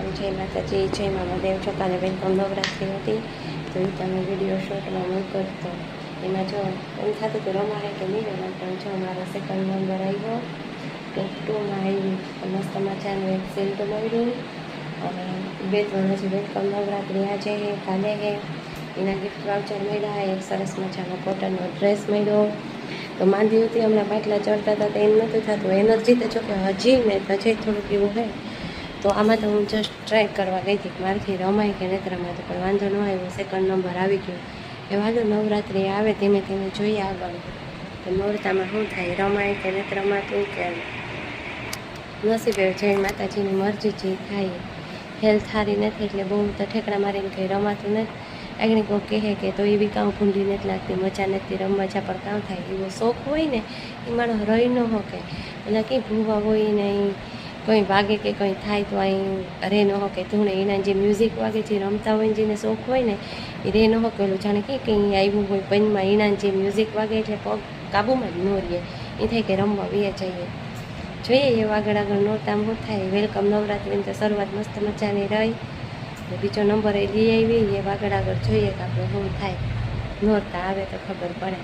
રામ, જય માતાજી, જય મામાદેવ. જો કાલે વેલકમ નવરાત્રિ હતી તો એ તમે વિડીયો શોર્ટમાં મૂક્યો તો એમાં જો એમ થતું તો રમાડે કે નહીં રમાડે, પણ જો મારો સેકન્ડ નંબર આવ્યો. ટેપ 2માં આવી મસ્ત મજાનું એક સેલ્ટ મળ્યું અને 2 ત્રણ હજી વેલકમ નવરાત્રિ આજે હે, કાલે હે. એના ગિફ્ટ વાઉચર મળ્યા, એક સરસ મજાનો કોટનનો ડ્રેસ મળ્યો. તો માંદી હતી હમણાં બાટલા ચડતા હતા તો એમ નહોતું થતું એનર્જી તો જો કે હજી ને હજી થોડુંક એવું છે. તો આમાં તો હું જસ્ટ ટ્રાય કરવા ગઈ હતી કે મારાથી રમાય કે નથી રમાતું, પણ વાંધો ન આવ્યો, સેકન્ડ નંબર આવી ગયો. એ વાંધો નવરાત્રિ આવે ધીમે ધીમે જોઈએ આગળ તો નોરતામાં શું થાય, રમાય કે નથી રમાતું કે નસીબે જય માતાજીની મરજી જે થાય. હેલ્થ સારી નથી એટલે બહુ તો ઠેકડા મારીને કંઈ રમાતું નથી. આગળ કોઈ કહે કે તો એવી કાં ભૂંડી નથી લાગતી, મજા નથી, રમવા પર કાં થાય. એવો શોખ હોય ને એ માણસ રહી ન શકે. એટલે કંઈ ભૂવા હોય ને કંઈ વાગે કે કંઈ થાય તો અહીં રે ન હોકે ધૂણે એના જે મ્યુઝિક વાગે જે રમતા હોય જેને શોખ હોય ને એ રે ન હોકેલું જાણે કે કંઈ આવ્યું હોય પનમાં એના જે મ્યુઝિક વાગે એટલે પગ કાબુમાં જ ન રહીએ, એ થાય કે રમવા વીએ જઈએ. જોઈએ એવું આગળ આગળ નોરતામાં શું થાય. વેલકમ નવરાત્રિની તો શરૂઆત મસ્ત મજાની રહી, બીજો નંબર એ લઈ આવી. એ આગળ આગળ જોઈએ કે આપણે શું થાય, નોરતા આવે તો ખબર પડે.